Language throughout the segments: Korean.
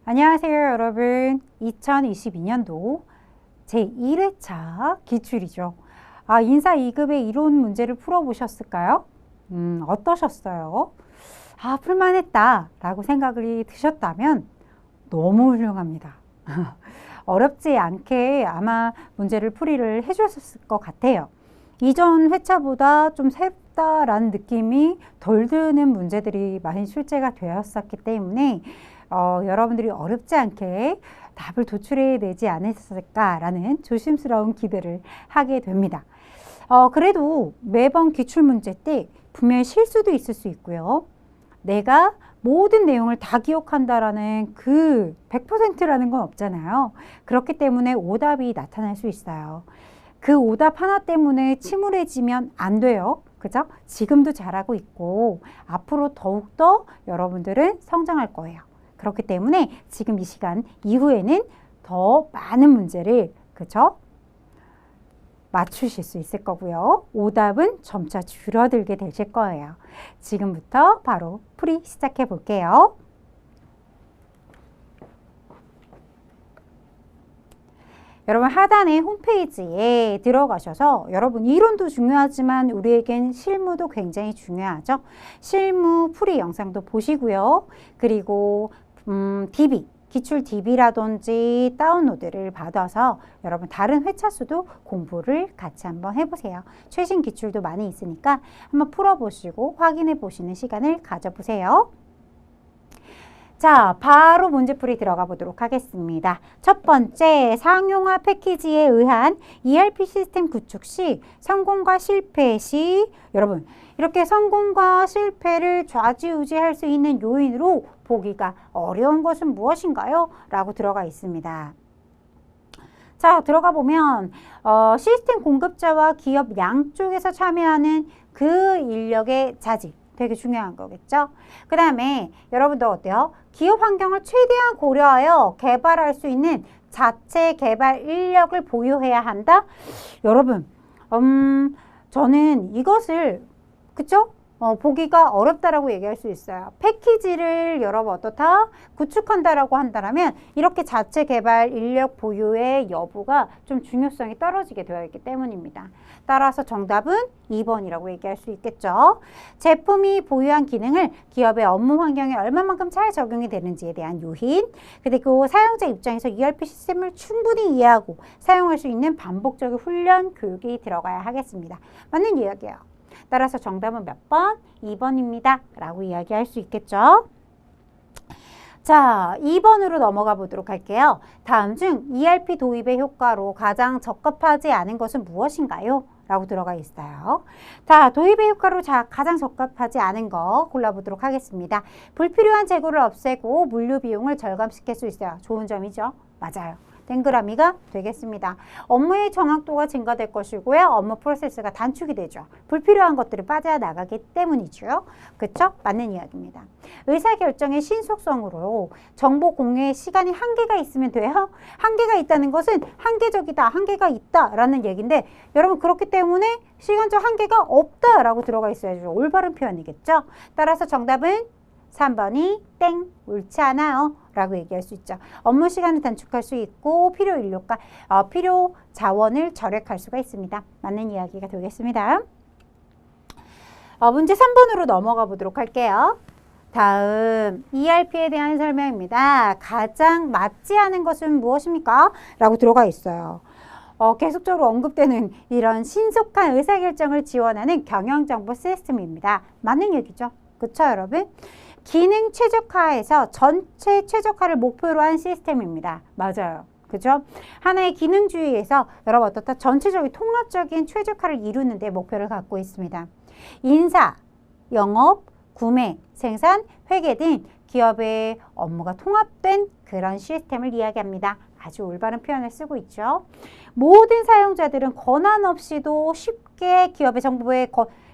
안녕하세요, 여러분. 2022년도 제1회차 기출이죠. 인사 2급의 이론 문제를 풀어보셨을까요? 어떠셨어요? 풀만했다 라고 생각이 드셨다면 너무 훌륭합니다. 어렵지 않게 아마 문제를 풀이를 해주셨을 것 같아요. 이전 회차보다 좀 새롭다라는 느낌이 덜 드는 문제들이 많이 출제가 되었었기 때문에 여러분들이 어렵지 않게 답을 도출해내지 않았을까라는 조심스러운 기대를 하게 됩니다. 그래도 매번 기출문제 때 분명히 실수도 있을 수 있고요. 내가 모든 내용을 다 기억한다라는 그 100%라는 건 없잖아요. 그렇기 때문에 오답이 나타날 수 있어요. 그 오답 하나 때문에 침울해지면 안 돼요. 그죠? 지금도 잘하고 있고 앞으로 더욱더 여러분들은 성장할 거예요. 그렇기 때문에 지금 이 시간 이후에는 더 많은 문제를 그죠? 맞추실 수 있을 거고요. 오답은 점차 줄어들게 되실 거예요. 지금부터 바로 풀이 시작해 볼게요. 여러분 하단의 홈페이지에 들어가셔서 여러분 이론도 중요하지만 우리에겐 실무도 굉장히 중요하죠. 실무 풀이 영상도 보시고요. 그리고 DB, 기출 DB라든지 다운로드를 받아서 여러분 다른 회차 수도 공부를 같이 한번 해보세요. 최신 기출도 많이 있으니까 한번 풀어보시고 확인해 보시는 시간을 가져보세요. 자, 바로 문제풀이 들어가 보도록 하겠습니다. 첫 번째, 상용화 패키지에 의한 ERP 시스템 구축 시 성공과 실패 시 여러분 이렇게 성공과 실패를 좌지우지할 수 있는 요인으로 보기가 어려운 것은 무엇인가요? 라고 들어가 있습니다. 자, 들어가 보면 시스템 공급자와 기업 양쪽에서 참여하는 그 인력의 자질 되게 중요한 거겠죠. 그 다음에 여러분도 어때요? 기업 환경을 최대한 고려하여 개발할 수 있는 자체 개발 인력을 보유해야 한다. 여러분, 저는 이것을 그쵸? 보기가 어렵다라고 얘기할 수 있어요. 패키지를 여러분 어떻다? 구축한다라고 한다면 이렇게 자체 개발 인력 보유의 여부가 좀 중요성이 떨어지게 되어 있기 때문입니다. 따라서 정답은 2번이라고 얘기할 수 있겠죠. 제품이 보유한 기능을 기업의 업무 환경에 얼마만큼 잘 적용이 되는지에 대한 요인, 그리고 사용자 입장에서 ERP 시스템을 충분히 이해하고 사용할 수 있는 반복적인 훈련, 교육이 들어가야 하겠습니다. 맞는 이야기예요. 따라서 정답은 몇 번? 2번입니다. 라고 이야기할 수 있겠죠. 자, 2번으로 넘어가 보도록 할게요. 다음 중 ERP 도입의 효과로 가장 적합하지 않은 것은 무엇인가요? 라고 들어가 있어요. 자, 도입의 효과로 가장 적합하지 않은 거 골라보도록 하겠습니다. 불필요한 재고를 없애고 물류 비용을 절감시킬 수 있어요. 좋은 점이죠? 맞아요. 동그라미가 되겠습니다. 업무의 정확도가 증가될 것이고요. 업무 프로세스가 단축이 되죠. 불필요한 것들이 빠져나가기 때문이죠. 그렇죠? 맞는 이야기입니다. 의사결정의 신속성으로 정보 공유의 시간이 한계가 있으면 돼요. 한계가 있다는 것은 한계적이다, 한계가 있다라는 얘기인데 여러분 그렇기 때문에 시간적 한계가 없다라고 들어가 있어야죠. 올바른 표현이겠죠. 따라서 정답은 3번이 땡, 옳지 않아요 라고 얘기할 수 있죠. 업무 시간을 단축할 수 있고 필요 인력과 필요 자원을 절약할 수가 있습니다. 맞는 이야기가 되겠습니다. 문제 3번으로 넘어가 보도록 할게요. 다음 ERP에 대한 설명입니다. 가장 맞지 않은 것은 무엇입니까? 라고 들어가 있어요. 계속적으로 언급되는 이런 신속한 의사결정을 지원하는 경영정보 시스템입니다. 맞는 얘기죠. 그쵸 여러분? 기능 최적화에서 전체 최적화를 목표로 한 시스템입니다. 맞아요. 그죠? 하나의 기능주의에서 여러분 어떻다? 전체적인 통합적인 최적화를 이루는 데 목표를 갖고 있습니다. 인사, 영업, 구매, 생산, 회계 등 기업의 업무가 통합된 그런 시스템을 이야기합니다. 아주 올바른 표현을 쓰고 있죠. 모든 사용자들은 권한 없이도 쉽게 기업의 정보에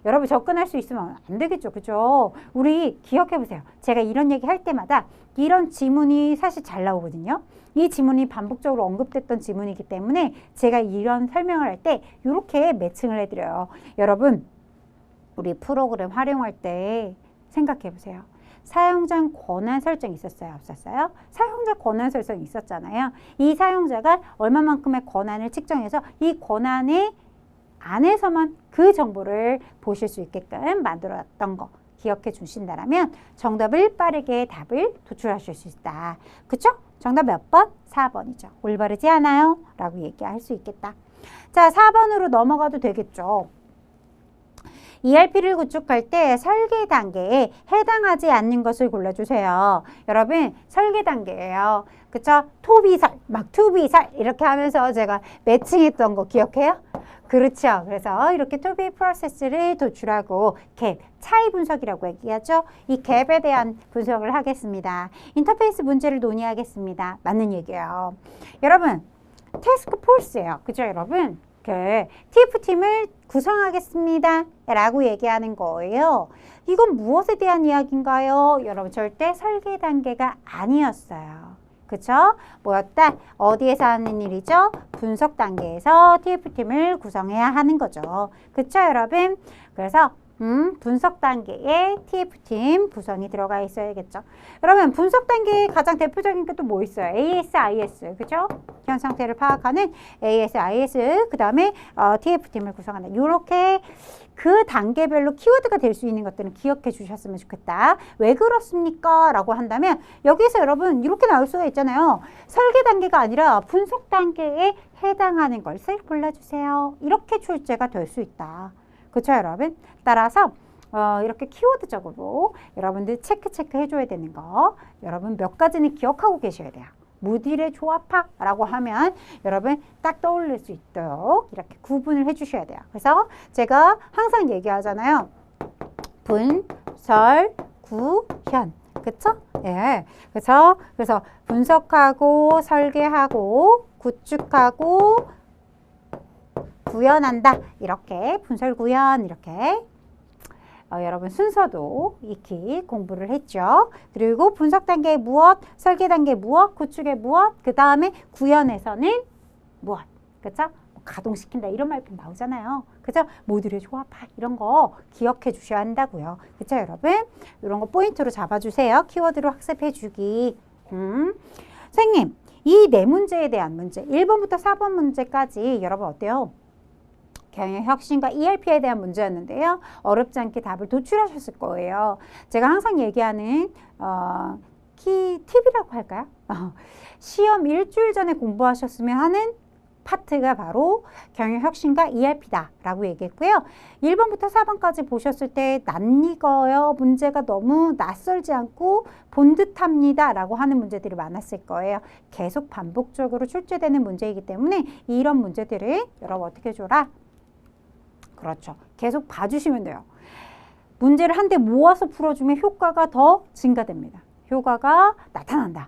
여러분 접근할 수 있으면 안 되겠죠. 그죠? 우리 기억해 보세요. 제가 이런 얘기 할 때마다 이런 지문이 사실 잘 나오거든요. 이 지문이 반복적으로 언급됐던 지문이기 때문에 제가 이런 설명을 할 때 이렇게 매칭을 해드려요. 여러분 우리 프로그램 활용할 때 생각해 보세요. 사용자 권한 설정이 있었어요? 없었어요? 사용자 권한 설정이 있었잖아요. 이 사용자가 얼마만큼의 권한을 측정해서 이 권한의 안에서만 그 정보를 보실 수 있게끔 만들었던 거 기억해 주신다면 정답을 빠르게 답을 도출하실 수 있다. 그쵸? 정답 몇 번? 4번이죠. 올바르지 않아요? 라고 얘기할 수 있겠다. 자, 4번으로 넘어가도 되겠죠. ERP를 구축할 때 설계 단계에 해당하지 않는 것을 골라주세요. 여러분, 설계 단계예요. 그쵸? 토비설, 막 투비설 이렇게 하면서 제가 매칭했던 거 기억해요? 그렇죠. 그래서 이렇게 투비 프로세스를 도출하고 갭, 차이 분석이라고 얘기하죠. 이 갭에 대한 분석을 하겠습니다. 인터페이스 문제를 논의하겠습니다. 맞는 얘기예요. 여러분, 태스크 포스예요. 그죠, 여러분? TF팀을 구성하겠습니다. 라고 얘기하는 거예요. 이건 무엇에 대한 이야기인가요? 여러분, 절대 설계 단계가 아니었어요. 그쵸? 뭐였다? 어디에서 하는 일이죠? 분석 단계에서 TF팀을 구성해야 하는 거죠. 그쵸, 여러분? 그래서 분석 단계에 TF팀 구성이 들어가 있어야겠죠. 여러분, 분석 단계의 가장 대표적인 게 또 뭐 있어요? AS, IS, 그죠? 현 상태를 파악하는 AS, IS, 그 다음에 TF팀을 구성한다. 이렇게 그 단계별로 키워드가 될 수 있는 것들은 기억해 주셨으면 좋겠다. 왜 그렇습니까? 라고 한다면 여기서 여러분 이렇게 나올 수가 있잖아요. 설계 단계가 아니라 분석 단계에 해당하는 것을 골라주세요. 이렇게 출제가 될 수 있다. 그렇죠, 여러분? 따라서 이렇게 키워드적으로 여러분들 체크 해줘야 되는 거 여러분 몇 가지는 기억하고 계셔야 돼요. 무딜의 조합화라고 하면 여러분 딱 떠올릴 수 있도록 이렇게 구분을 해주셔야 돼요. 그래서 제가 항상 얘기하잖아요. 분, 설, 구, 현. 그쵸? 예. 그래서 분석하고 설계하고 구축하고 구현한다. 이렇게 분설 구현 이렇게 여러분 순서도 익히 공부를 했죠. 그리고 분석 단계 무엇, 설계 단계 무엇, 구축에 무엇, 그 다음에 구현에서는 무엇. 그쵸? 가동시킨다 이런 말표 나오잖아요. 그죠? 모듈의 조합화 이런 거 기억해 주셔야 한다고요. 그쵸, 여러분? 이런 거 포인트로 잡아주세요. 키워드로 학습해 주기. 선생님, 이 네 문제에 대한 문제 1번부터 4번 문제까지 여러분 어때요? 경영혁신과 ERP에 대한 문제였는데요. 어렵지 않게 답을 도출하셨을 거예요. 제가 항상 얘기하는 팁이라고 할까요? 시험 일주일 전에 공부하셨으면 하는 파트가 바로 경영혁신과 ERP다 라고 얘기했고요. 1번부터 4번까지 보셨을 때 낯익어요. 문제가 너무 낯설지 않고 본 듯합니다 라고 하는 문제들이 많았을 거예요. 계속 반복적으로 출제되는 문제이기 때문에 이런 문제들을 여러분 어떻게 해줘라? 그렇죠. 계속 봐주시면 돼요. 문제를 한데 모아서 풀어주면 효과가 더 증가됩니다. 효과가 나타난다.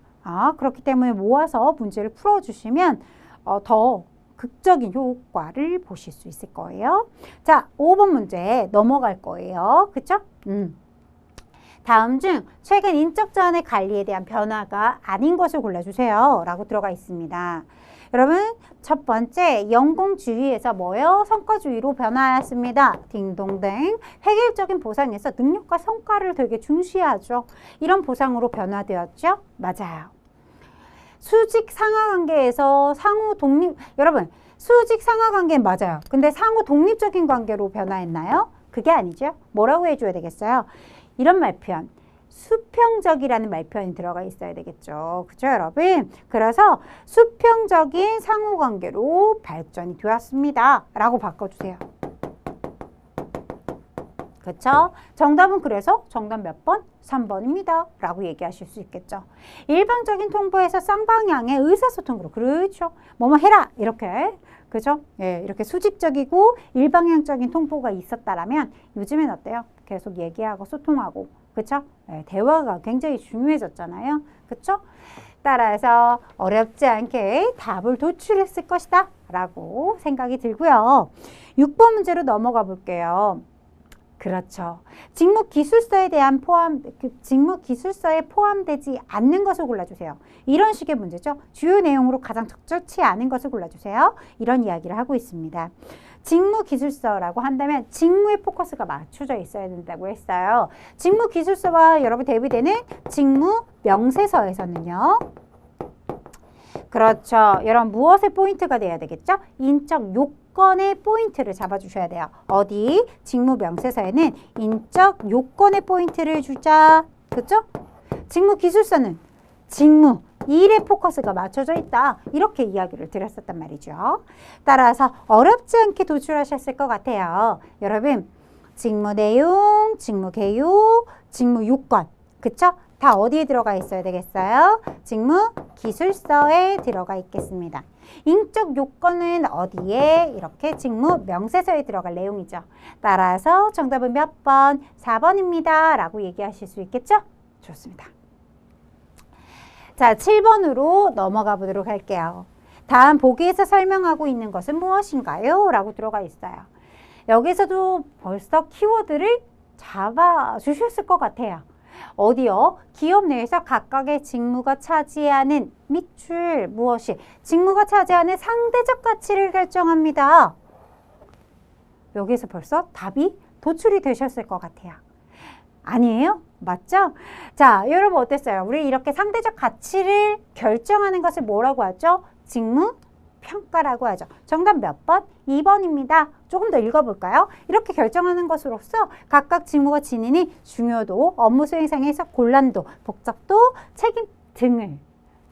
그렇기 때문에 모아서 문제를 풀어주시면 더 극적인 효과를 보실 수 있을 거예요. 자, 5번 문제 넘어갈 거예요. 그쵸? 다음 중 최근 인적 자원의 관리에 대한 변화가 아닌 것을 골라주세요. 라고 들어가 있습니다. 여러분, 첫 번째 연공주의에서 뭐요? 성과주의로 변화하였습니다. 딩동댕. 획일적인 보상에서 능력과 성과를 되게 중시하죠. 이런 보상으로 변화되었죠? 맞아요. 수직 상하관계에서 상호 독립, 여러분 수직 상하관계 맞아요. 근데 상호 독립적인 관계로 변화했나요? 그게 아니죠. 뭐라고 해줘야 되겠어요? 이런 말표현. 수평적이라는 말표현이 들어가 있어야 되겠죠. 그렇죠, 여러분? 그래서 수평적인 상호관계로 발전이 되었습니다. 라고 바꿔주세요. 그렇죠? 정답은 그래서 정답 몇 번? 3번입니다. 라고 얘기하실 수 있겠죠. 일방적인 통보에서 쌍방향의 의사소통으로 그렇죠. 뭐뭐 해라 이렇게 그죠? 예, 이렇게 수직적이고 일방향적인 통보가 있었다라면 요즘엔 어때요? 계속 얘기하고 소통하고 그쵸? 예, 대화가 굉장히 중요해졌잖아요. 그쵸? 따라서 어렵지 않게 답을 도출했을 것이다 라고 생각이 들고요. 6번 문제로 넘어가 볼게요. 그렇죠. 직무기술서에 대한 직무기술서에 포함되지 않는 것을 골라주세요. 이런 식의 문제죠. 주요 내용으로 가장 적절치 않은 것을 골라주세요. 이런 이야기를 하고 있습니다. 직무기술서라고 한다면 직무에 포커스가 맞춰져 있어야 된다고 했어요. 직무기술서와 여러분 대비되는 직무명세서에서는요. 그렇죠. 여러분 무엇의 포인트가 돼야 되겠죠? 인적 요건의 포인트를 잡아주셔야 돼요. 어디? 직무명세서에는 인적 요건의 포인트를 주자. 그렇죠? 직무기술서는 직무, 일에 포커스가 맞춰져 있다. 이렇게 이야기를 드렸었단 말이죠. 따라서 어렵지 않게 도출하셨을 것 같아요. 여러분, 직무 내용, 직무 개요, 직무 요건, 그쵸? 다 어디에 들어가 있어야 되겠어요? 직무 기술서에 들어가 있겠습니다. 인적 요건은 어디에? 이렇게 직무 명세서에 들어갈 내용이죠. 따라서 정답은 몇 번? 4번입니다. 라고 얘기하실 수 있겠죠? 좋습니다. 자, 7번으로 넘어가 보도록 할게요. 다음 보기에서 설명하고 있는 것은 무엇인가요? 라고 들어가 있어요. 여기서도 벌써 키워드를 잡아주셨을 것 같아요. 어디요? 기업 내에서 각각의 직무가 차지하는 밑줄 무엇이? 직무가 차지하는 상대적 가치를 결정합니다. 여기서 벌써 답이 도출이 되셨을 것 같아요. 아니에요? 맞죠? 자, 여러분 어땠어요? 우리 이렇게 상대적 가치를 결정하는 것을 뭐라고 하죠? 직무 평가라고 하죠. 정답 몇 번? 2번입니다. 조금 더 읽어볼까요? 이렇게 결정하는 것으로서 각각 직무가 지니는 중요도, 업무 수행상에서 곤란도, 복잡도, 책임 등을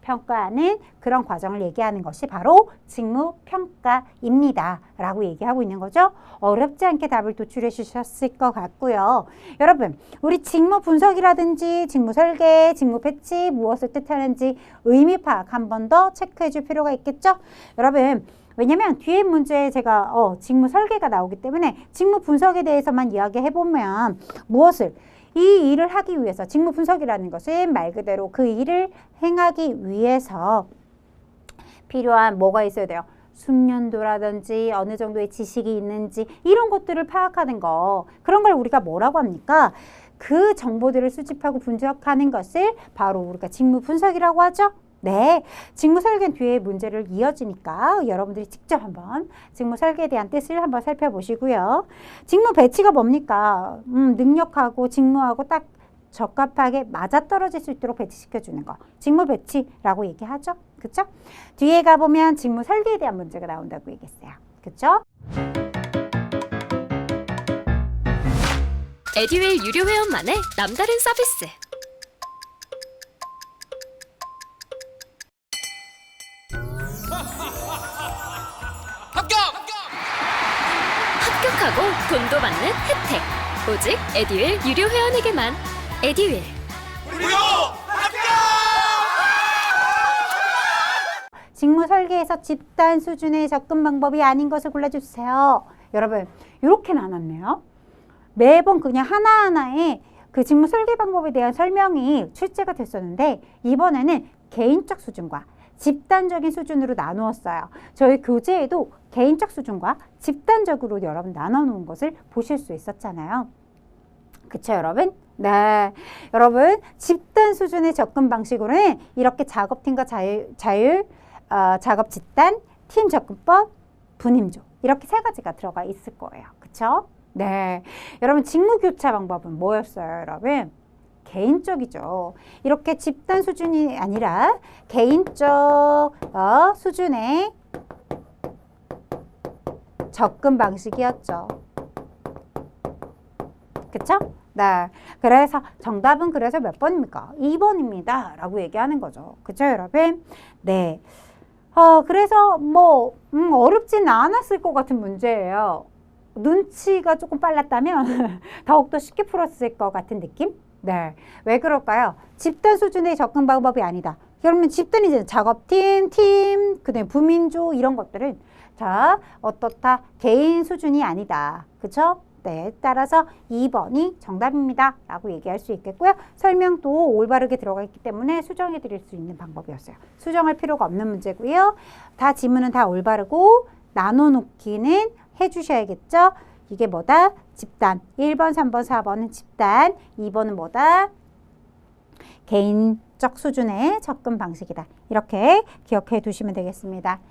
평가하는 그런 과정을 얘기하는 것이 바로 직무평가입니다. 라고 얘기하고 있는 거죠. 어렵지 않게 답을 도출해 주셨을 것 같고요. 여러분, 우리 직무 분석이라든지 직무 설계, 직무 배치, 무엇을 뜻하는지 의미 파악 한 번 더 체크해 줄 필요가 있겠죠? 여러분, 왜냐면 뒤에 문제에 제가 직무 설계가 나오기 때문에 직무 분석에 대해서만 이야기해보면 무엇을 이 일을 하기 위해서 직무 분석이라는 것은 말 그대로 그 일을 행하기 위해서 필요한 뭐가 있어야 돼요? 숙련도라든지 어느 정도의 지식이 있는지 이런 것들을 파악하는 거. 그런 걸 우리가 뭐라고 합니까? 그 정보들을 수집하고 분석하는 것을 바로 우리가 직무 분석이라고 하죠. 네, 직무 설계는 뒤에 문제를 이어지니까 여러분들이 직접 한번 직무 설계에 대한 뜻을 한번 살펴보시고요. 직무 배치가 뭡니까? 능력하고 직무하고 딱 적합하게 맞아떨어질 수 있도록 배치시켜주는 거. 직무 배치라고 얘기하죠. 그쵸? 뒤에 가보면 직무 설계에 대한 문제가 나온다고 얘기했어요. 그쵸? 에듀윌 유료 회원만의 남다른 서비스. 합격하고 돈도 받는 혜택. 오직 에듀윌 유료 회원에게만. 에듀윌. 무료 합격! 직무 설계에서 집단 수준의 접근 방법이 아닌 것을 골라주세요. 여러분, 이렇게 나눴네요. 매번 그냥 하나하나의 그 직무 설계 방법에 대한 설명이 출제가 됐었는데 이번에는 개인적 수준과 집단적인 수준으로 나누었어요. 저희 교재에도 개인적 수준과 집단적으로 여러분 나눠놓은 것을 보실 수 있었잖아요. 그쵸, 여러분? 네. 여러분, 집단 수준의 접근 방식으로는 이렇게 작업팀과 작업 집단, 팀 접근법, 분임조 이렇게 세 가지가 들어가 있을 거예요. 그쵸? 네. 여러분, 직무 교차 방법은 뭐였어요, 여러분? 개인적이죠. 이렇게 집단 수준이 아니라 개인적 수준의 접근 방식이었죠. 그쵸? 네. 그래서 정답은 그래서 몇 번입니까? 2번입니다. 라고 얘기하는 거죠. 그쵸, 여러분? 네. 그래서 뭐 어렵지는 않았을 것 같은 문제예요. 눈치가 조금 빨랐다면 더욱더 쉽게 풀었을 것 같은 느낌? 네. 왜 그럴까요? 집단 수준의 접근 방법이 아니다. 그러면 집단이 이제 작업팀, 팀, 그다음에 부민조 이런 것들은 자, 어떻다? 개인 수준이 아니다. 그쵸? 네. 따라서 2번이 정답입니다. 라고 얘기할 수 있겠고요. 설명도 올바르게 들어가 있기 때문에 수정해 드릴 수 있는 방법이었어요. 수정할 필요가 없는 문제고요. 다 지문은 다 올바르고 나눠놓기는 해주셔야겠죠. 이게 뭐다? 집단. 1번, 3번, 4번은 집단. 2번은 뭐다? 개인적 법적 수준의 접근 방식이다. 이렇게 기억해 두시면 되겠습니다.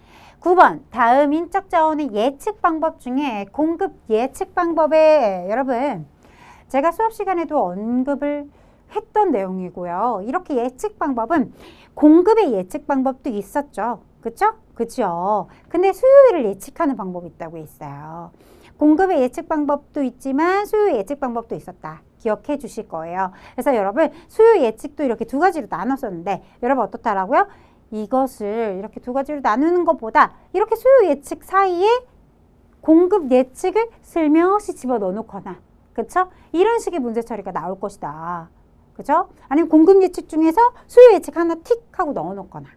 9번 다음 인적 자원의 예측 방법 중에 공급 예측 방법에 여러분 제가 수업 시간에도 언급을 했던 내용이고요. 이렇게 예측 방법은 공급의 예측 방법도 있었죠. 그쵸? 그쵸? 근데 수요일을 예측하는 방법이 있다고 했어요. 공급의 예측 방법도 있지만 수요 예측 방법도 있었다. 기억해 주실 거예요. 그래서 여러분 수요 예측도 이렇게 두 가지로 나눴었는데 여러분 어떻다라고요? 이것을 이렇게 두 가지로 나누는 것보다 이렇게 수요 예측 사이에 공급 예측을 슬며시 집어넣어 놓거나 그쵸? 이런 식의 문제 처리가 나올 것이다. 그죠? 아니면 공급 예측 중에서 수요 예측 하나 틱 하고 넣어 놓거나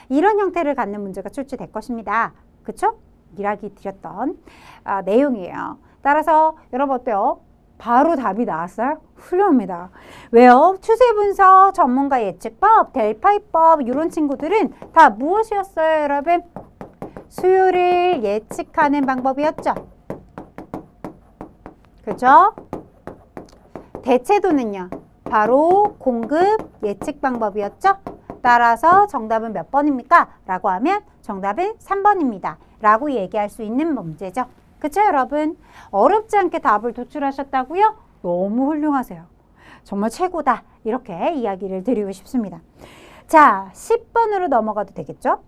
이런 형태를 갖는 문제가 출제될 것입니다. 그쵸? 이야기 드렸던 내용이에요. 따라서 여러분 어때요? 바로 답이 나왔어요? 훌륭합니다. 왜요? 추세분석, 전문가 예측법, 델파이법 이런 친구들은 다 무엇이었어요, 여러분? 수요를 예측하는 방법이었죠. 그죠? 대체도는요? 바로 공급 예측 방법이었죠. 따라서 정답은 몇 번입니까? 라고 하면 정답은 3번입니다. 라고 얘기할 수 있는 문제죠. 그쵸 여러분? 어렵지 않게 답을 도출하셨다고요? 너무 훌륭하세요. 정말 최고다. 이렇게 이야기를 드리고 싶습니다. 자, 10번으로 넘어가도 되겠죠?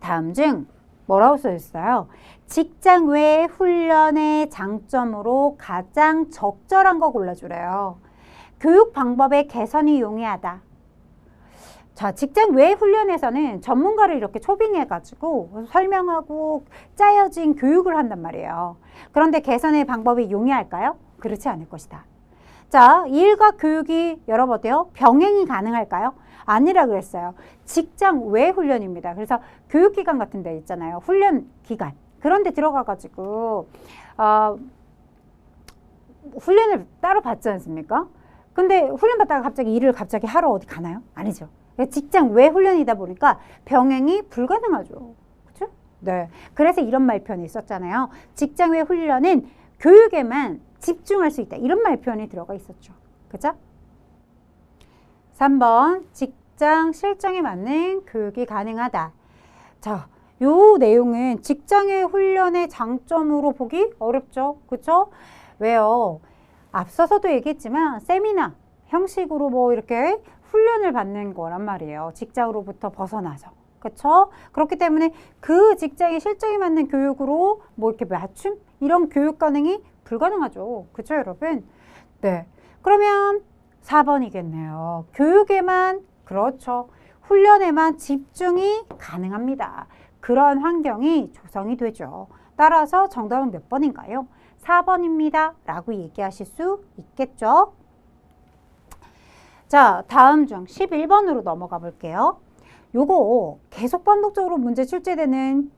다음 중 뭐라고 써있어요? 직장 외 훈련의 장점으로 가장 적절한 거 골라주래요. 교육 방법의 개선이 용이하다. 자, 직장 외 훈련에서는 전문가를 이렇게 초빙해가지고 설명하고 짜여진 교육을 한단 말이에요. 그런데 개선의 방법이 용이할까요? 그렇지 않을 것이다. 자, 일과 교육이 여러분 어때요? 병행이 가능할까요? 아니라 그랬어요. 직장 외 훈련입니다. 그래서 교육기관 같은 데 있잖아요. 훈련기관. 그런 데 들어가가지고 훈련을 따로 받지 않습니까? 근데 훈련 받다가 갑자기 일을 갑자기 하러 어디 가나요? 아니죠. 직장 외 훈련이다 보니까 병행이 불가능하죠. 그렇죠? 네. 그래서 이런 말편이 있었잖아요. 직장 외 훈련은 교육에만 집중할 수 있다. 이런 말편이 들어가 있었죠. 그죠? 3번 직장 실정에 맞는 교육이 가능하다. 자, 요 내용은 직장의 훈련의 장점으로 보기 어렵죠. 그렇죠? 왜요? 앞서서도 얘기했지만 세미나 형식으로 뭐 이렇게 훈련을 받는 거란 말이에요. 직장으로부터 벗어나서. 그렇죠? 그렇기 때문에 그 직장의 실정에 맞는 교육으로 뭐 이렇게 맞춤? 이런 교육 가능이 불가능하죠. 그렇죠, 여러분? 네. 그러면 4번이겠네요. 교육에만, 그렇죠. 훈련에만 집중이 가능합니다. 그런 환경이 조성이 되죠. 따라서 정답은 몇 번인가요? 4번입니다. 라고 얘기하실 수 있겠죠. 자, 다음 중 11번으로 넘어가 볼게요. 요거 계속 반복적으로 문제 출제되는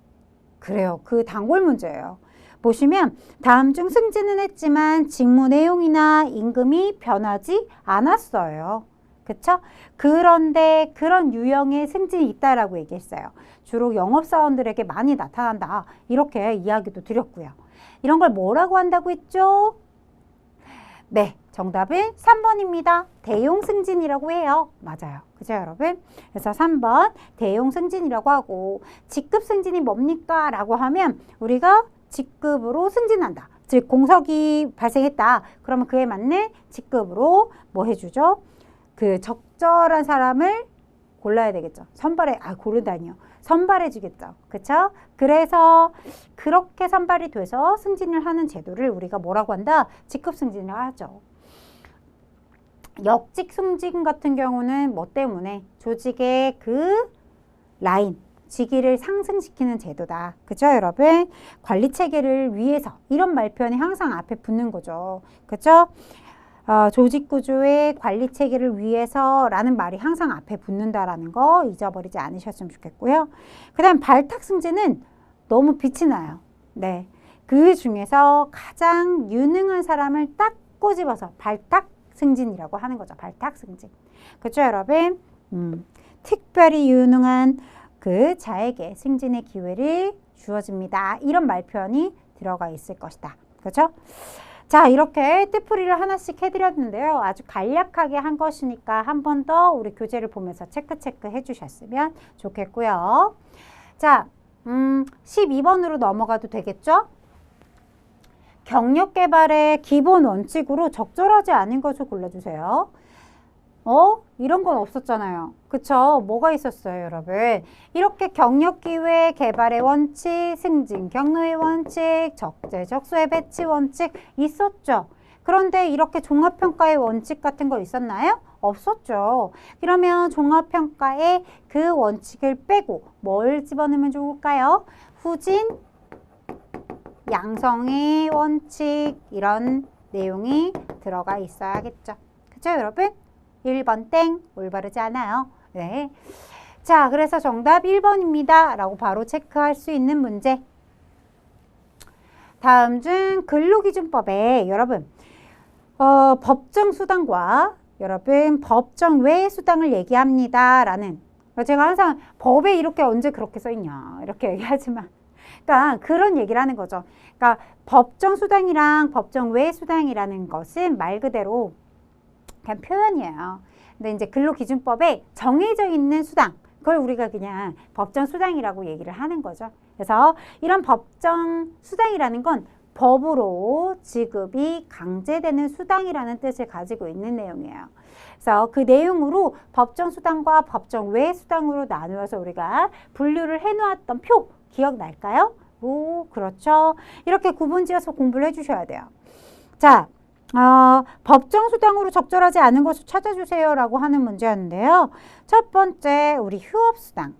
그래요. 그 단골 문제예요. 보시면 다음 중 승진은 했지만 직무 내용이나 임금이 변하지 않았어요. 그쵸? 그런데 그런 유형의 승진이 있다라고 얘기했어요. 주로 영업사원들에게 많이 나타난다. 이렇게 이야기도 드렸고요. 이런 걸 뭐라고 한다고 했죠? 네, 정답은 3번입니다. 대용 승진이라고 해요. 맞아요. 그죠, 여러분? 그래서 3번 대용 승진이라고 하고 직급 승진이 뭡니까? 라고 하면 우리가 직급으로 승진한다. 즉 공석이 발생했다. 그러면 그에 맞는 직급으로 뭐 해주죠? 그 적절한 사람을 골라야 되겠죠. 고르다니요. 선발해 주겠죠. 그쵸? 그래서 그렇게 선발이 돼서 승진을 하는 제도를 우리가 뭐라고 한다? 직급 승진을 하죠. 역직 승진 같은 경우는 뭐 때문에? 조직의 그 라인, 직위를 상승시키는 제도다. 그죠, 여러분? 관리 체계를 위해서 이런 말표현이 항상 앞에 붙는 거죠. 그죠? 조직 구조의 관리 체계를 위해서라는 말이 항상 앞에 붙는다라는 거 잊어버리지 않으셨으면 좋겠고요. 그 다음 발탁 승진은 너무 빛이 나요. 네. 그 중에서 가장 유능한 사람을 딱 꼬집어서 발탁 승진이라고 하는 거죠. 발탁 승진. 그렇죠, 여러분? 특별히 유능한 그 자에게 승진의 기회를 주어집니다. 이런 말표현이 들어가 있을 것이다. 그렇죠? 자, 이렇게 뜻풀이를 하나씩 해드렸는데요. 아주 간략하게 한 것이니까 한 번 더 우리 교재를 보면서 체크 해주셨으면 좋겠고요. 자, 12번으로 넘어가도 되겠죠? 경력 개발의 기본 원칙으로 적절하지 않은 것을 골라주세요. 이런 건 없었잖아요. 그쵸? 뭐가 있었어요, 여러분? 이렇게 경력 기회 개발의 원칙, 승진 경로의 원칙, 적재적소의 배치 원칙 있었죠. 그런데 이렇게 종합평가의 원칙 같은 거 있었나요? 없었죠. 그러면 종합평가에 그 원칙을 빼고 뭘 집어넣으면 좋을까요? 후진, 양성의 원칙 이런 내용이 들어가 있어야겠죠. 그쵸, 여러분? 1번 땡, 올바르지 않아요. 네. 자, 그래서 정답 1번입니다. 라고 바로 체크할 수 있는 문제. 다음 중 근로기준법에 여러분 법정수당과 여러분 법정 외 수당을 얘기합니다. 라는 제가 항상 법에 이렇게 언제 그렇게 써있냐 이렇게 얘기하지만 그러니까 그런 얘기를 하는 거죠. 그러니까 법정수당이랑 법정 외 수당이라는 것은 말 그대로 그냥 표현이에요. 근데 이제 근로기준법에 정해져 있는 수당, 그걸 우리가 그냥 법정 수당이라고 얘기를 하는 거죠. 그래서 이런 법정 수당이라는 건 법으로 지급이 강제되는 수당이라는 뜻을 가지고 있는 내용이에요. 그래서 그 내용으로 법정 수당과 법정 외 수당으로 나누어서 우리가 분류를 해놓았던 표 기억날까요? 오, 그렇죠. 이렇게 구분지어서 공부를 해주셔야 돼요. 자, 법정수당으로 적절하지 않은 것을 찾아주세요 라고 하는 문제였는데요. 첫 번째 우리 휴업수당,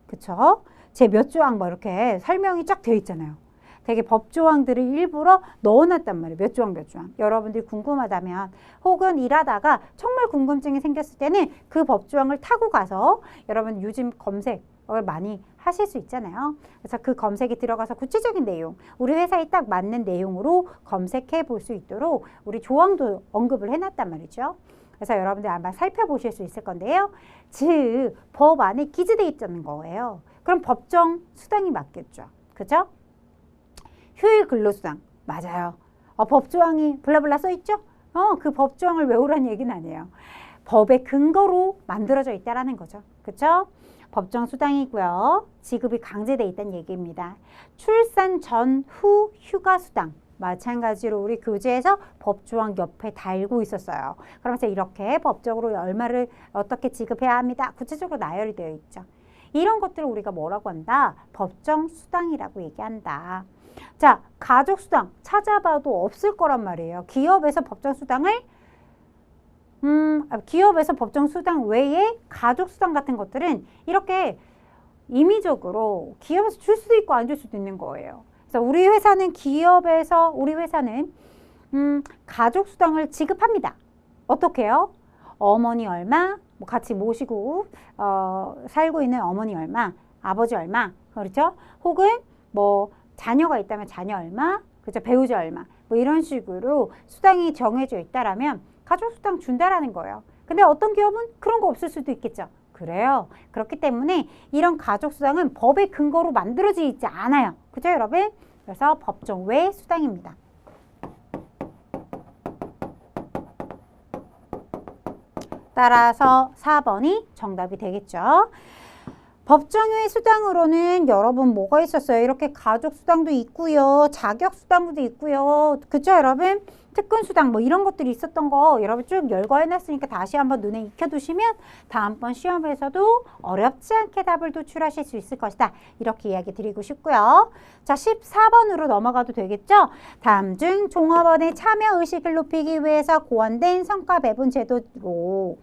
그쵸? 제 몇 조항 뭐 이렇게 설명이 쫙 되어 있잖아요. 되게 법조항들을 일부러 넣어놨단 말이에요. 몇 조항 몇 조항. 여러분들이 궁금하다면 혹은 일하다가 정말 궁금증이 생겼을 때는 그 법조항을 타고 가서 여러분 요즘 검색을 많이 하실 수 있잖아요. 그래서 그 검색에 들어가서 구체적인 내용, 우리 회사에 딱 맞는 내용으로 검색해 볼 수 있도록 우리 조항도 언급을 해놨단 말이죠. 그래서 여러분들 아마 살펴보실 수 있을 건데요. 즉, 법 안에 기재되어 있다는 거예요. 그럼 법정 수당이 맞겠죠. 그죠? 휴일 근로수당. 맞아요. 법조항이 블라블라 써있죠? 그 법조항을 외우라는 얘기는 아니에요. 법의 근거로 만들어져 있다라는 거죠. 그쵸? 법정 수당이고요. 지급이 강제돼 있다는 얘기입니다. 출산 전후 휴가 수당. 마찬가지로 우리 교재에서 법조항 옆에 달고 있었어요. 그러면서 이렇게 법적으로 얼마를 어떻게 지급해야 합니다. 구체적으로 나열이 되어 있죠. 이런 것들을 우리가 뭐라고 한다? 법정 수당이라고 얘기한다. 자, 가족수당 찾아봐도 없을 거란 말이에요. 기업에서 법정수당을 기업에서 법정수당 외에 가족수당 같은 것들은 이렇게 임의적으로 기업에서 줄 수도 있고 안 줄 수도 있는 거예요. 그래서 우리 회사는 가족수당을 지급합니다. 어떻게 해요? 어머니 얼마, 뭐 같이 모시고 살고 있는 어머니 얼마, 아버지 얼마, 그렇죠? 혹은 뭐 자녀가 있다면 자녀 얼마, 그죠? 배우자 얼마, 뭐 이런 식으로 수당이 정해져 있다라면 가족수당 준다라는 거예요. 근데 어떤 기업은 그런 거 없을 수도 있겠죠. 그래요. 그렇기 때문에 이런 가족수당은 법의 근거로 만들어지지 있지 않아요. 그죠, 여러분? 그래서 법정 외 수당입니다. 따라서 4번이 정답이 되겠죠. 법정외 수당으로는 여러분 뭐가 있었어요? 이렇게 가족수당도 있고요. 자격수당도 있고요. 그쵸, 여러분? 특근수당 뭐 이런 것들이 있었던 거 여러분 쭉 열거해놨으니까 다시 한번 눈에 익혀두시면 다음번 시험에서도 어렵지 않게 답을 도출하실 수 있을 것이다. 이렇게 이야기 드리고 싶고요. 자, 14번으로 넘어가도 되겠죠? 다음 중 종업원의 참여의식을 높이기 위해서 고안된 성과 배분 제도로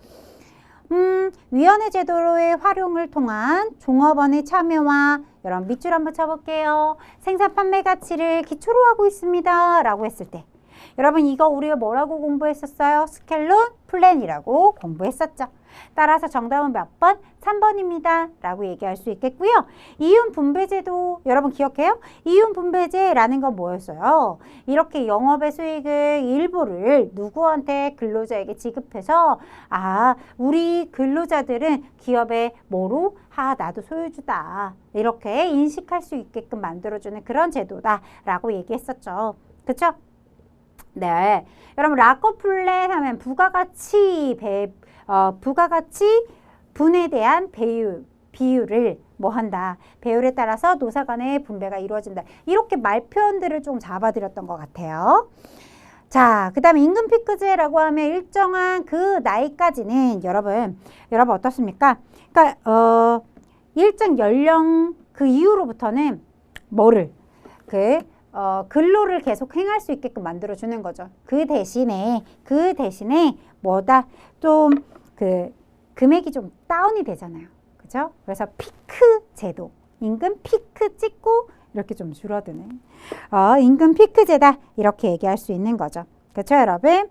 위원회 제도의 활용을 통한 종업원의 참여와 여러분 밑줄 한번 쳐볼게요. 생산 판매 가치를 기초로 하고 있습니다. 라고 했을 때 여러분 이거 우리가 뭐라고 공부했었어요? 스켈론 플랜이라고 공부했었죠. 따라서 정답은 몇 번? 3번입니다. 라고 얘기할 수 있겠고요. 이윤분배제도 여러분 기억해요? 이윤분배제라는 건 뭐였어요? 이렇게 영업의 수익을 일부를 누구한테 근로자에게 지급해서 우리 근로자들은 기업의 뭐로? 나도 소유주다. 이렇게 인식할 수 있게끔 만들어주는 그런 제도다. 라고 얘기했었죠. 그쵸? 네, 여러분 라커플렛 하면 부가가치 분에 대한 비율을 뭐 한다. 배율에 따라서 노사 간의 분배가 이루어진다. 이렇게 말 표현들을 좀 잡아드렸던 것 같아요. 자, 그 다음에 임금 피크제라고 하면 일정한 그 나이까지는 여러분 어떻습니까? 그러니까 일정 연령 그 이후로부터는 뭐를 근로를 계속 행할 수 있게끔 만들어 주는 거죠. 그 대신에 뭐다 좀 금액이 좀 다운이 되잖아요. 그죠? 그래서 피크 제도, 임금 피크 찍고 이렇게 좀 줄어드는 임금 피크제다 이렇게 얘기할 수 있는 거죠. 그렇죠, 여러분?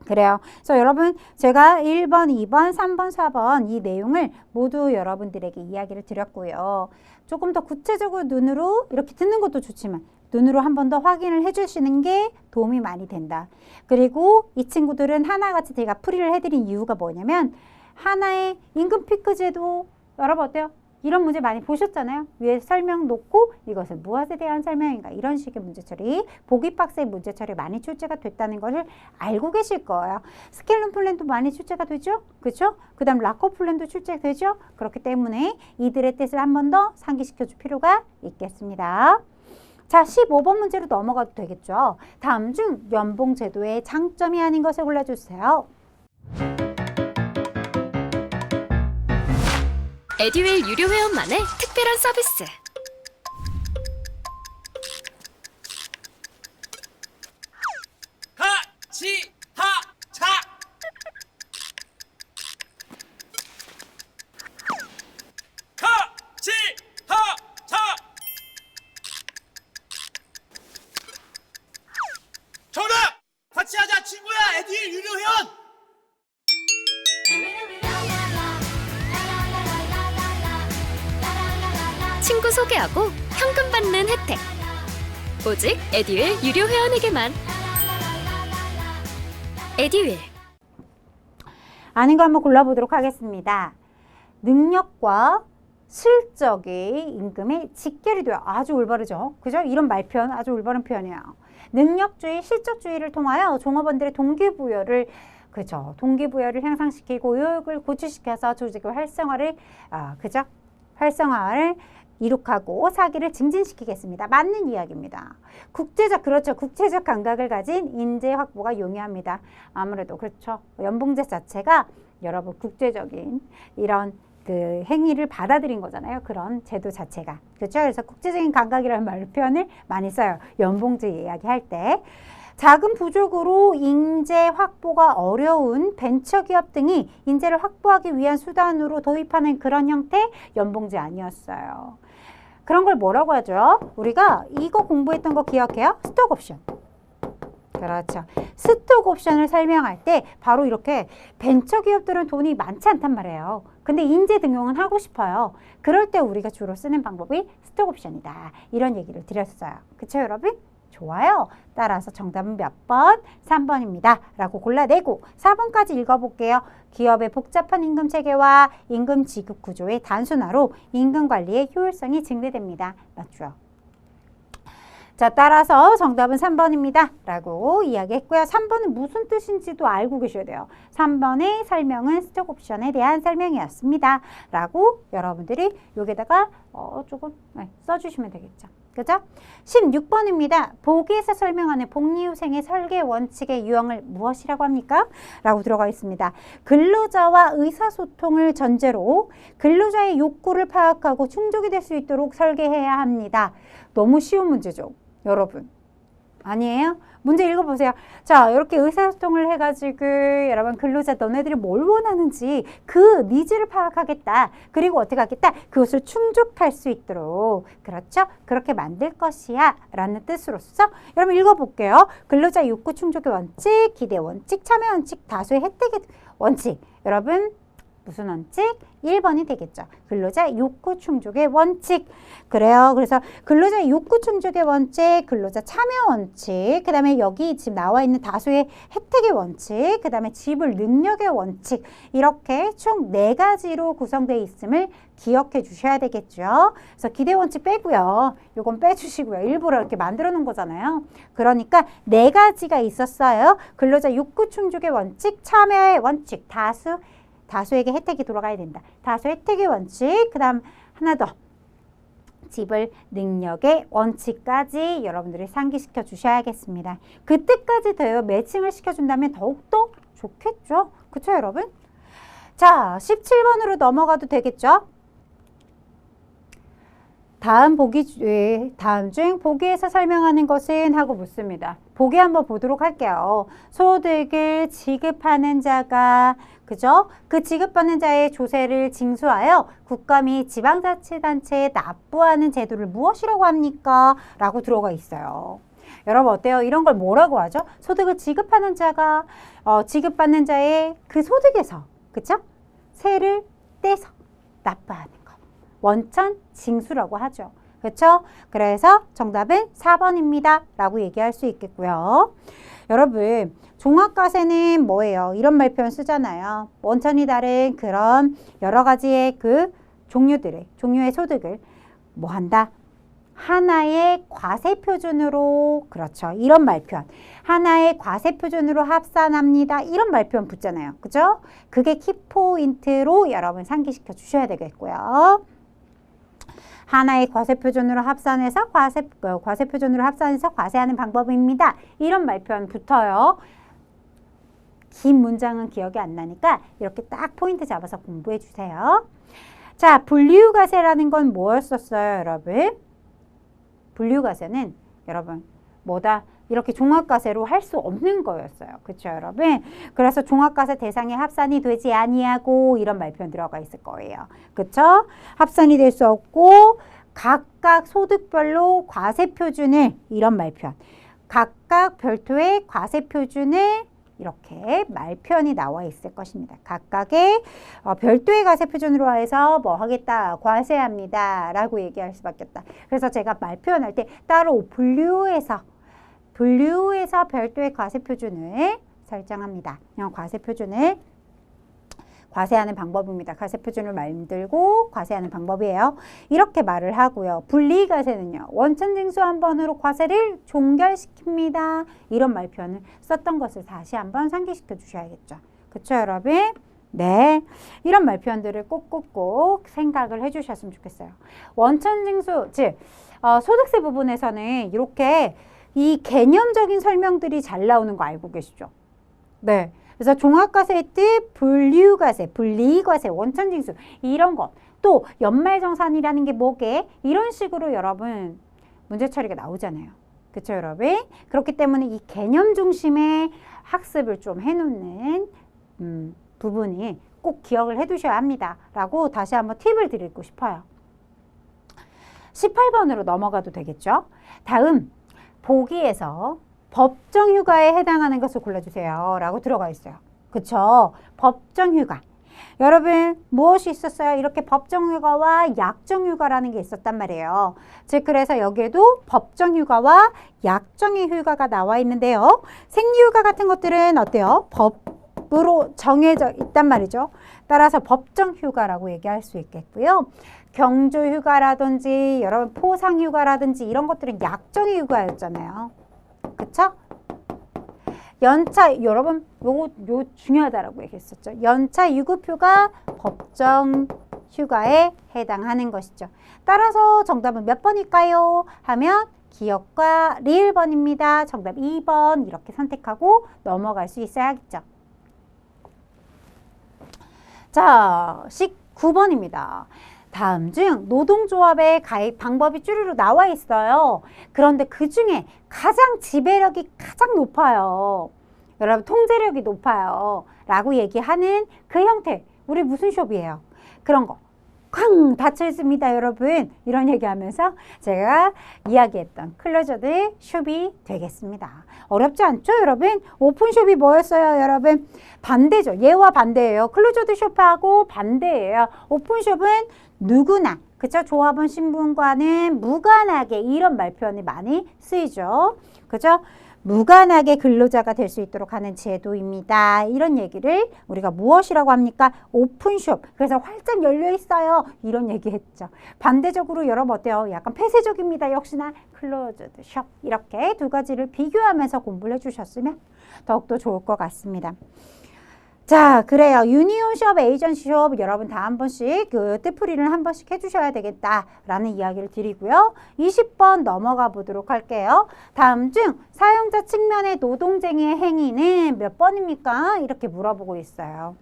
그래요. 그래서 여러분 제가 1번, 2번, 3번, 4번 이 내용을 모두 여러분들에게 이야기를 드렸고요. 조금 더 구체적으로 눈으로 이렇게 듣는 것도 좋지만 눈으로 한 번 더 확인을 해주시는 게 도움이 많이 된다. 그리고 이 친구들은 하나같이 제가 풀이를 해드린 이유가 뭐냐면 하나의 임금 피크제도 여러분 어때요? 이런 문제 많이 보셨잖아요. 위에 설명 놓고 이것은 무엇에 대한 설명인가 이런 식의 문제처리 보기 박스의 문제처리 많이 출제가 됐다는 것을 알고 계실 거예요. 스켈론 플랜도 많이 출제가 되죠. 그렇죠? 그 다음 라커 플랜도 출제되죠. 그렇기 때문에 이들의 뜻을 한 번 더 상기시켜 줄 필요가 있겠습니다. 자, 15번 문제로 넘어가도 되겠죠. 다음 중 연봉제도의 장점이 아닌 것을 골라주세요. 에듀윌 유료 회원만의 특별한 서비스. 하치하차 하치하차 정답! 같이 하자 친구야 에듀윌 유료 회원! 친구 소개하고 현금 받는 혜택. 오직 에듀윌 유료 회원에게만. 에듀윌. 아닌 거 한번 골라보도록 하겠습니다. 능력과 실적이 임금에 직결이 돼요. 아주 올바르죠. 그죠? 이런 말표현 아주 올바른 표현이에요. 능력주의, 실적주의를 통하여 종업원들의 동기부여를 동기부여를 향상시키고 의욕을 고취시켜서 조직의 활성화를 이룩하고 사기를 증진시키겠습니다. 맞는 이야기입니다. 국제적 감각을 가진 인재 확보가 용이합니다. 아무래도 그렇죠. 연봉제 자체가 여러분 국제적인 이런 행위를 받아들인 거잖아요. 그런 제도 자체가. 그렇죠. 그래서 국제적인 감각이라는 말 표현을 많이 써요. 연봉제 이야기할 때. 자금 부족으로 인재 확보가 어려운 벤처기업 등이 인재를 확보하기 위한 수단으로 도입하는 그런 형태 연봉제 아니었어요. 그런 걸 뭐라고 하죠? 우리가 이거 공부했던 거 기억해요? 스톡옵션. 그렇죠. 스톡옵션을 설명할 때 바로 이렇게 벤처기업들은 돈이 많지 않단 말이에요. 근데 인재 등용은 하고 싶어요. 그럴 때 우리가 주로 쓰는 방법이 스톡옵션이다. 이런 얘기를 드렸어요. 그쵸 여러분? 좋아요. 따라서 정답은 몇 번? 3번입니다. 라고 골라내고 4번까지 읽어볼게요. 기업의 복잡한 임금 체계와 임금 지급 구조의 단순화로 임금 관리의 효율성이 증대됩니다. 맞죠? 자, 따라서 정답은 3번입니다. 라고 이야기했고요. 3번은 무슨 뜻인지도 알고 계셔야 돼요. 3번의 설명은 스톡옵션에 대한 설명이었습니다. 라고 여러분들이 여기다가 조금 써주시면 되겠죠. 그죠? 16번입니다. 보기에서 설명하는 복리후생의 설계 원칙의 유형을 무엇이라고 합니까? 라고 들어가 있습니다. 근로자와 의사소통을 전제로 근로자의 욕구를 파악하고 충족이 될 수 있도록 설계해야 합니다. 너무 쉬운 문제죠. 여러분. 아니에요? 문제 읽어보세요. 자, 이렇게 의사소통을 해가지고 여러분 근로자 너네들이 뭘 원하는지 그 니즈를 파악하겠다. 그리고 어떻게 하겠다? 그것을 충족할 수 있도록 그렇죠? 그렇게 만들 것이야 라는 뜻으로서 여러분 읽어볼게요. 근로자 욕구 충족의 원칙, 기대 원칙, 참여 원칙, 다수의 혜택의 원칙. 여러분 무슨 원칙? 1번이 되겠죠. 근로자 욕구 충족의 원칙. 그래요. 그래서 근로자 욕구 충족의 원칙, 근로자 참여 원칙, 그 다음에 여기 지금 나와 있는 다수의 혜택의 원칙, 그 다음에 지불 능력의 원칙, 이렇게 총 4가지로 구성되어 있음을 기억해 주셔야 되겠죠. 그래서 기대 원칙 빼고요. 요건 빼주시고요. 일부러 이렇게 만들어 놓은 거잖아요. 그러니까 4가지가 있었어요. 근로자 욕구 충족의 원칙, 참여의 원칙, 다수에게 혜택이 돌아가야 된다. 다수 혜택의 원칙, 그 다음 하나 더. 지불 능력의 원칙까지 여러분들이 상기시켜 주셔야겠습니다. 그때까지 돼요. 매칭을 시켜준다면 더욱더 좋겠죠. 그쵸, 여러분? 자, 17번으로 넘어가도 되겠죠? 다음 중 보기에서 설명하는 것은 하고 묻습니다. 보기 한번 보도록 할게요. 소득을 지급하는 자가 그죠? 그 지급받는 자의 조세를 징수하여 국가 및 지방자치단체에 납부하는 제도를 무엇이라고 합니까? 라고 들어가 있어요. 여러분 어때요? 이런 걸 뭐라고 하죠? 소득을 지급하는 자가 지급받는 자의 그 소득에서 그쵸? 세를 떼서 납부하는 거. 원천 징수라고 하죠. 그렇죠? 그래서 정답은 4번입니다. 라고 얘기할 수 있겠고요. 여러분 종합과세는 뭐예요? 이런 말표현 쓰잖아요. 원천이 다른 그런 여러 가지의 그 종류의 소득을 뭐 한다? 하나의 과세표준으로 그렇죠. 이런 말표현. 하나의 과세표준으로 합산합니다. 이런 말표현 붙잖아요. 그죠? 그게 키포인트로 여러분 상기시켜 주셔야 되겠고요. 하나의 과세표준으로 합산해서 과세표준으로 합산해서 과세하는 방법입니다. 이런 말표현 붙어요. 긴 문장은 기억이 안 나니까 이렇게 딱 포인트 잡아서 공부해 주세요. 자, 분리유가세라는 건 뭐였었어요, 여러분? 분리유가세는 여러분 뭐다? 이렇게 종합과세로 할 수 없는 거였어요. 그렇죠, 여러분? 그래서 종합과세 대상에 합산이 되지 아니하고 이런 말표현 들어가 있을 거예요. 그렇죠? 합산이 될 수 없고 각각 소득별로 과세표준을 이런 말표현. 각각 별도의 과세표준을 이렇게 말표현이 나와 있을 것입니다. 각각의 별도의 과세표준으로 해서 뭐 하겠다, 과세합니다 라고 얘기할 수밖에 없다. 그래서 제가 말표현할 때 따로 분류해서 별도의 과세표준을 설정합니다. 과세표준을 과세하는 방법입니다. 과세표준을 만들고 과세하는 방법이에요. 이렇게 말을 하고요. 분리과세는요. 원천징수 한 번으로 과세를 종결시킵니다. 이런 말표현을 썼던 것을 다시 한번 상기시켜 주셔야겠죠. 그렇죠, 여러분? 네, 이런 말표현들을 꼭꼭꼭 생각을 해주셨으면 좋겠어요. 원천징수, 즉 소득세 부분에서는 이렇게 이 개념적인 설명들이 잘 나오는 거 알고 계시죠? 네. 그래서 종합과세의 뜻, 분류과세, 분리과세, 원천징수 이런 것. 또 연말정산이라는 게 뭐게? 이런 식으로 여러분 문제 처리가 나오잖아요. 그렇죠, 여러분? 그렇기 때문에 이 개념 중심의 학습을 좀 해놓는 부분이 꼭 기억을 해두셔야 합니다. 라고 다시 한번 팁을 드리고 싶어요. 18번으로 넘어가도 되겠죠? 다음 보기에서 법정휴가에 해당하는 것을 골라주세요. 라고 들어가 있어요. 그쵸? 법정휴가. 여러분 무엇이 있었어요? 이렇게 법정휴가와 약정휴가라는 게 있었단 말이에요. 즉 그래서 여기에도 법정휴가와 약정의 휴가가 나와 있는데요. 생리휴가 같은 것들은 어때요? 법으로 정해져 있단 말이죠. 따라서 법정휴가라고 얘기할 수 있겠고요. 경조휴가라든지 여러분 포상휴가라든지 이런 것들은 약정의 휴가였잖아요. 그쵸? 연차, 여러분 요 중요하다라고 얘기했었죠. 연차 유급휴가 법정 휴가에 해당하는 것이죠. 따라서 정답은 몇 번일까요? 하면 기억과 리을 번입니다. 정답 2번 이렇게 선택하고 넘어갈 수 있어야겠죠. 자, 19번입니다. 다음 중 노동조합의 가입 방법이 쭈루루 나와 있어요. 그런데 그 중에 가장 지배력이 가장 높아요. 여러분 통제력이 높아요. 라고 얘기하는 그 형태. 우리 무슨 숍이에요? 그런 거. 쾅 닫혀 있습니다, 여러분. 이런 얘기하면서 제가 이야기했던 클로저드 숍이 되겠습니다. 어렵지 않죠, 여러분? 오픈숍이 뭐였어요, 여러분? 반대죠. 얘와 반대예요. 클로저드 숍하고 반대예요. 오픈숍은 누구나, 그쵸? 조합원 신분과는 무관하게 이런 말표현이 많이 쓰이죠. 그죠? 무관하게 근로자가 될 수 있도록 하는 제도입니다. 이런 얘기를 우리가 무엇이라고 합니까? 오픈숍. 그래서 활짝 열려 있어요. 이런 얘기했죠. 반대적으로 여러분 어때요? 약간 폐쇄적입니다. 역시나 클로즈드 숍. 이렇게 두 가지를 비교하면서 공부를 해주셨으면 더욱더 좋을 것 같습니다. 자, 그래요. 유니온숍, 에이전시숍 여러분 다 한 번씩 그 뜻풀이를 한 번씩 해주셔야 되겠다라는 이야기를 드리고요. 20번 넘어가 보도록 할게요. 다음 중 사용자 측면의 노동쟁의의 행위는 몇 번입니까? 이렇게 물어보고 있어요.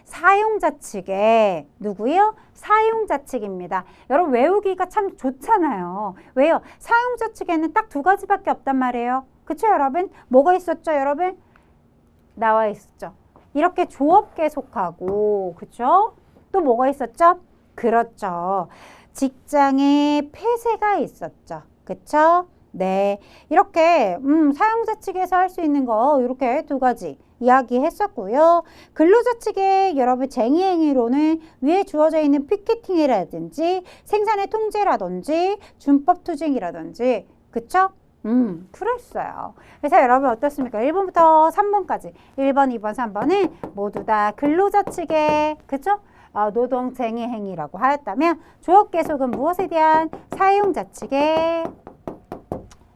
사용자 측에 누구요? 사용자 측입니다. 여러분 외우기가 참 좋잖아요. 왜요? 사용자 측에는 딱 두 가지밖에 없단 말이에요. 그쵸, 여러분? 뭐가 있었죠, 여러분? 나와 있었죠. 이렇게 조업계에 속하고, 그쵸? 또 뭐가 있었죠? 그렇죠. 직장에 폐쇄가 있었죠. 그쵸? 네. 이렇게, 사용자 측에서 할 수 있는 거, 이렇게 두 가지 이야기했었고요. 근로자 측의 여러분 쟁의행위로는 위에 주어져 있는 피켓팅이라든지 생산의 통제라든지 준법 투쟁이라든지, 그쵸? 그랬어요. 그래서 여러분 어떻습니까? 1번부터 3번까지 1번, 2번, 3번은 모두 다 근로자 측의 그쵸? 노동쟁의 행위라고 하였다면 조업계속은 무엇에 대한 사용자 측의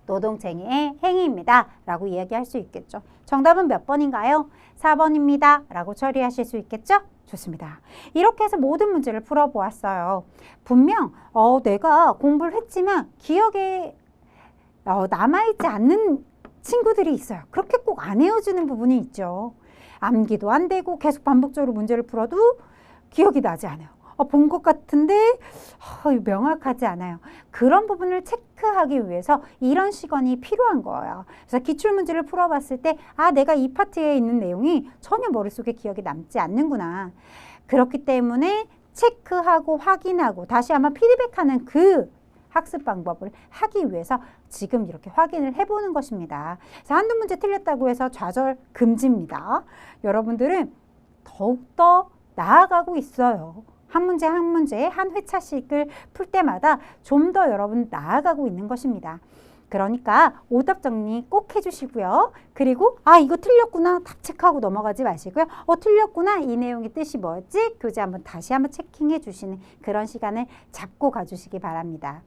노동쟁의의 행위입니다. 라고 이야기할 수 있겠죠. 정답은 몇 번인가요? 4번입니다. 라고 처리하실 수 있겠죠? 좋습니다. 이렇게 해서 모든 문제를 풀어보았어요. 분명 내가 공부를 했지만 기억에 남아있지 않는 친구들이 있어요. 그렇게 꼭 안 외워지는 부분이 있죠. 암기도 안 되고 계속 반복적으로 문제를 풀어도 기억이 나지 않아요. 본 것 같은데 명확하지 않아요. 그런 부분을 체크하기 위해서 이런 시간이 필요한 거예요. 그래서 기출문제를 풀어봤을 때 내가 이 파트에 있는 내용이 전혀 머릿속에 기억이 남지 않는구나. 그렇기 때문에 체크하고 확인하고 다시 한번 피드백하는 그 학습 방법을 하기 위해서 지금 이렇게 확인을 해보는 것입니다. 그래서 한두 문제 틀렸다고 해서 좌절 금지입니다. 여러분들은 더욱더 나아가고 있어요. 한 문제 한 문제 한 회차씩을 풀 때마다 좀 더 여러분 나아가고 있는 것입니다. 그러니까 오답 정리 꼭 해주시고요. 그리고 이거 틀렸구나 답 체크하고 넘어가지 마시고요. 틀렸구나 이 내용의 뜻이 뭐였지? 교재 한번 다시 한번 체킹해 주시는 그런 시간을 잡고 가주시기 바랍니다.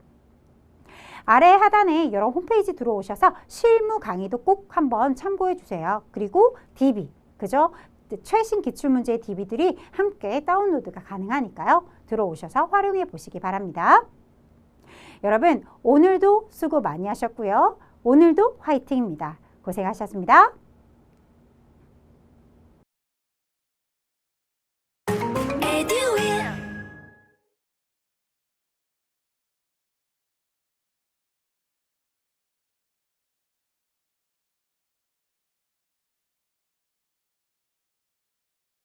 아래 하단에 여러 홈페이지 들어오셔서 실무 강의도 꼭 한번 참고해 주세요. 그리고 DB, 그죠? 최신 기출문제의 DB들이 함께 다운로드가 가능하니까요. 들어오셔서 활용해 보시기 바랍니다. 여러분 오늘도 수고 많이 하셨고요. 오늘도 화이팅입니다. 고생하셨습니다.